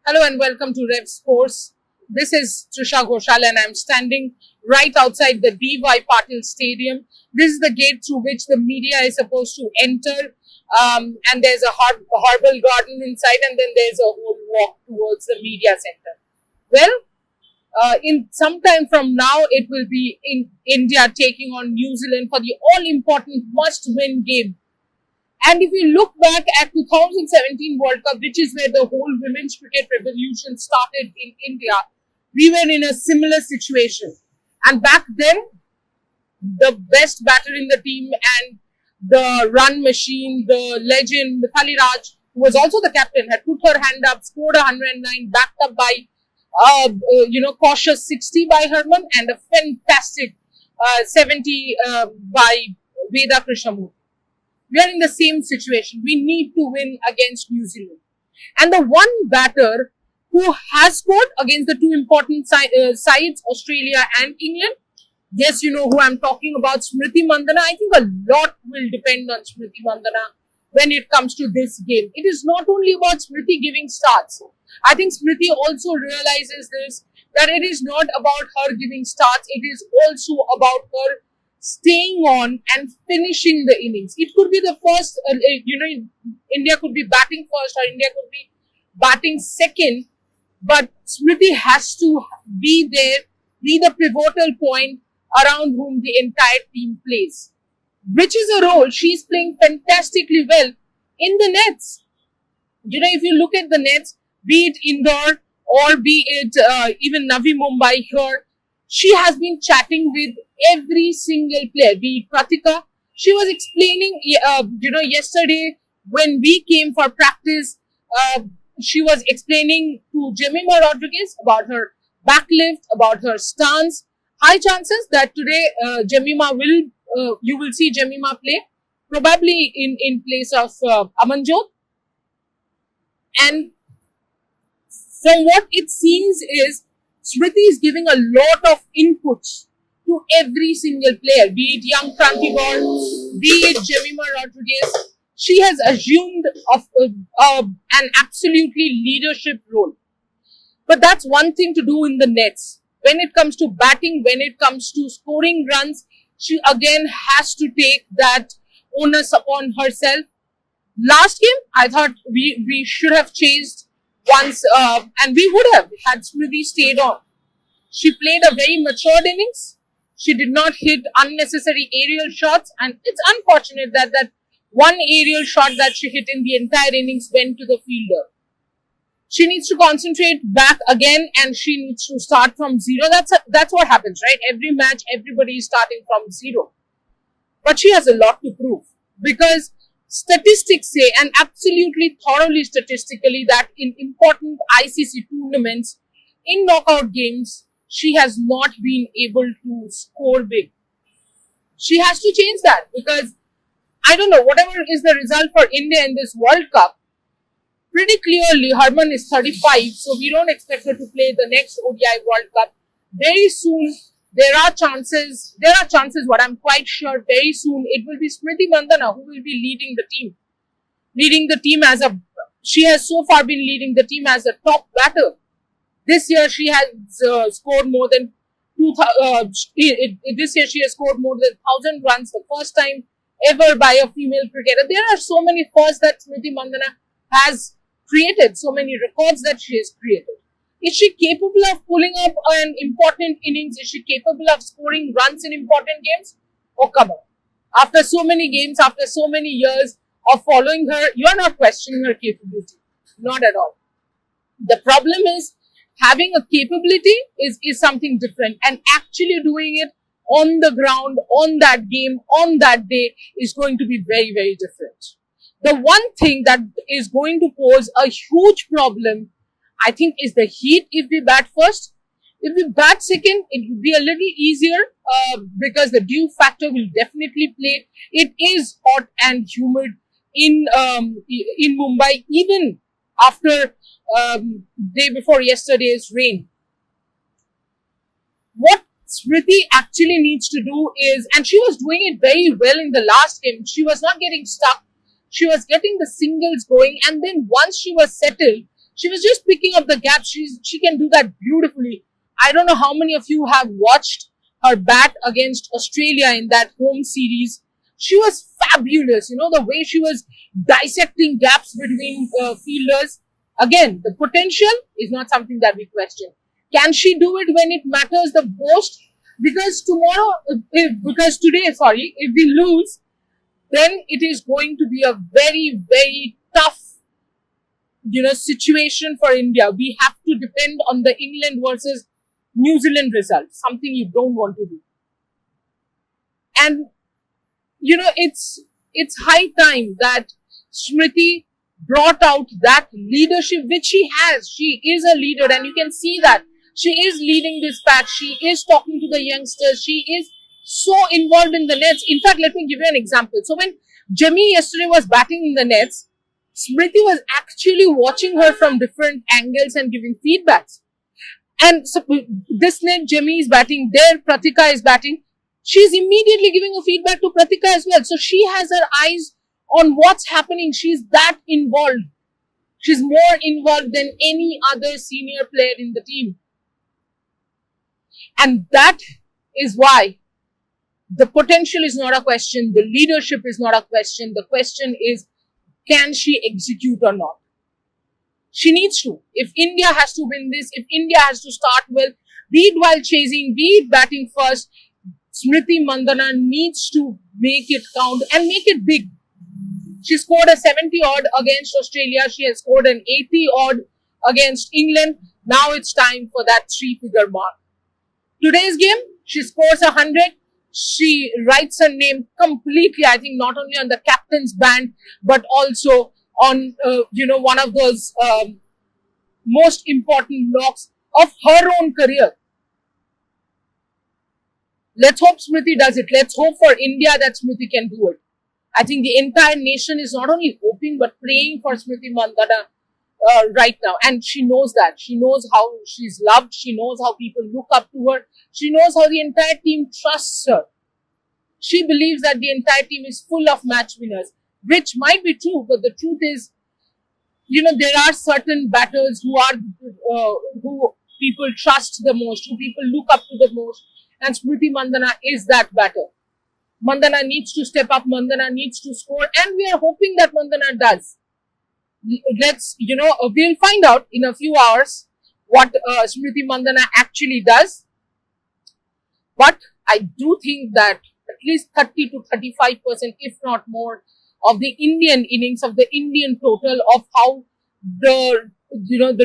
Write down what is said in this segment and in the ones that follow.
Hello and welcome to Rev Sports. This is Trisha Ghoshal and I'm standing right outside the D.Y. Patil Stadium. This is the gate through which the media is supposed to enter. And there's a herbal garden inside, and then there's a whole walk towards the media center. Well, in some time from now, it will be in India taking on New Zealand for the all-important must-win game. And if you look back at 2017 World Cup, which is where the whole women's cricket revolution started in India, we were in a similar situation. And back then, the best batter in the team and the run machine, the legend, Mithali Raj, who was also the captain, had put her hand up, scored 109, backed up by, cautious 60 by Herman and a fantastic 70 by Veda Krishnamurthy. We are in the same situation. We need to win against New Zealand. And the one batter who has scored against the two important sides, Australia and England, yes, you know who I'm talking about, Smriti Mandhana. I think a lot will depend on Smriti Mandhana when it comes to this game. It is not only about Smriti giving starts. I think Smriti also realizes this, that it is not about her giving starts. It is also about her staying on and finishing the innings. It could be the first, India could be batting first or India could be batting second, but Smriti has to be there, be the pivotal point around whom the entire team plays, which is a role she's playing fantastically well in the nets. If you look at the nets, be it Indore or be it even Navi Mumbai here, she has been chatting with every single player, be it Pratika. She was explaining, yesterday when we came for practice, she was explaining to Jemimah Rodriguez about her backlift, about her stance. High chances that today you will see Jemimah play, probably in place of Amanjot. And from what it seems is, Smriti is giving a lot of inputs to every single player, be it young Kranti Gaur, be it Jemimah Rodriguez. She has assumed an absolutely leadership role. But that's one thing to do in the nets. When it comes to batting, when it comes to scoring runs, she again has to take that onus upon herself. Last game, I thought we should have chased once, and we would have had Smriti stayed on. She played a very matured innings. She did not hit unnecessary aerial shots, and it's unfortunate that that one aerial shot that she hit in the entire innings went to the fielder. She needs to concentrate back again, and she needs to start from zero. That's what happens, right? Every match, everybody is starting from zero. But she has a lot to prove, because statistics say, and absolutely thoroughly statistically, that in important ICC tournaments, in knockout games, she has not been able to score big. She has to change that, because I don't know, whatever is the result for India in this World Cup, pretty clearly Harman is 35, so we don't expect her to play the next ODI World Cup. Very soon, there are chances, what I'm quite sure, very soon it will be Smriti Mandhana who will be leading the team. She has so far been leading the team as a top batter. This year she has scored more than 1,000 runs, the first time ever by a female cricketer. There are so many firsts that Smriti Mandhana has created, so many records that she has created. Is she capable of pulling up an important innings? Is she capable of scoring runs in important games? Oh, come on. After so many games, after so many years of following her, you are not questioning her capability. Not at all. The problem is, having a capability is something different, and actually doing it on the ground, on that game, on that day is going to be very, very different. The one thing that is going to pose a huge problem, I think, is the heat if we bat first. If we bat second, it will be a little easier because the dew factor will definitely play. It is hot and humid in Mumbai, even after day before yesterday's rain. What Smriti actually needs to do is, and she was doing it very well in the last game, she was not getting stuck. She was getting the singles going, and then once she was settled, She was just picking up the gaps. She can do that beautifully. I don't know how many of you have watched her bat against Australia in that home series. She was fabulous. You know, the way she was dissecting gaps between fielders. Again, the potential is not something that we question. Can she do it when it matters the most? Because because today, sorry, if we lose, then it is going to be a very, very tough, situation for India. We have to depend on the England versus New Zealand result, something you don't want to do. And, it's high time that Smriti brought out that leadership which she has. She is a leader, and you can see that she is leading this patch. She is talking to the youngsters. She is so involved in the nets. In fact, let me give you an example. So when Jemmy yesterday was batting in the nets, Smriti was actually watching her from different angles and giving feedbacks. And so this net, Jemmy is batting, there Pratika is batting. She's immediately giving a feedback to Pratika as well. So she has her eyes on what's happening. She's that involved. She's more involved than any other senior player in the team. And that is why the potential is not a question. The leadership is not a question. The question is, can she execute or not? She needs to. If India has to win this, if India has to start well, be it while chasing, be it batting first, Smriti Mandhana needs to make it count and make it big. She scored a 70 odd against Australia. She has scored an 80 odd against England. Now it's time for that 3-figure mark. Today's game, she scores 100. She writes her name completely, I think, not only on the captain's band, but also on, one of those most important blocks of her own career. Let's hope Smriti does it. Let's hope for India that Smriti can do it. I think the entire nation is not only hoping but praying for Smriti Mandhana right now. And she knows that. She knows how she's loved. She knows how people look up to her. She knows how the entire team trusts her. She believes that the entire team is full of match winners, which might be true, but the truth is, there are certain batters who people trust the most, who people look up to the most, and Smriti Mandhana is that batter. Mandhana needs to step up, Mandhana needs to score, and we are hoping that Mandhana does. We'll find out in a few hours what Smriti Mandhana actually does. But I do think that at least 30 to 35%, if not more, of the Indian innings, of the Indian total of how the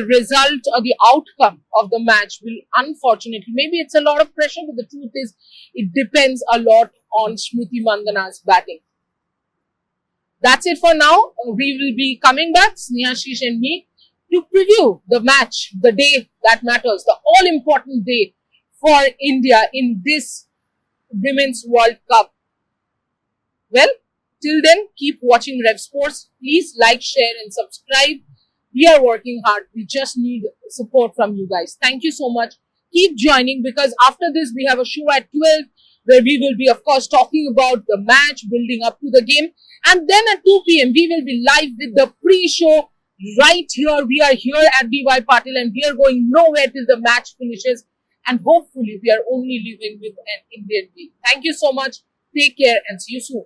result or the outcome of the match will, unfortunately, maybe it's a lot of pressure, but the truth is it depends a lot on Smriti Mandhana's batting. That's it for now. We will be coming back, Snehashish and me, to preview the match, the day that matters, the all-important day for India in this Women's World Cup. Well, till then, keep watching Rev Sports. Please like, share and subscribe. We are working hard. We just need support from you guys. Thank you so much. Keep joining, because after this, we have a show at 12 where we will be, of course, talking about the match, building up to the game. And then at 2 p.m., we will be live with the pre-show right here. We are here at DY Patil and we are going nowhere till the match finishes. And hopefully, we are only leaving with an Indian team. Thank you so much. Take care and see you soon.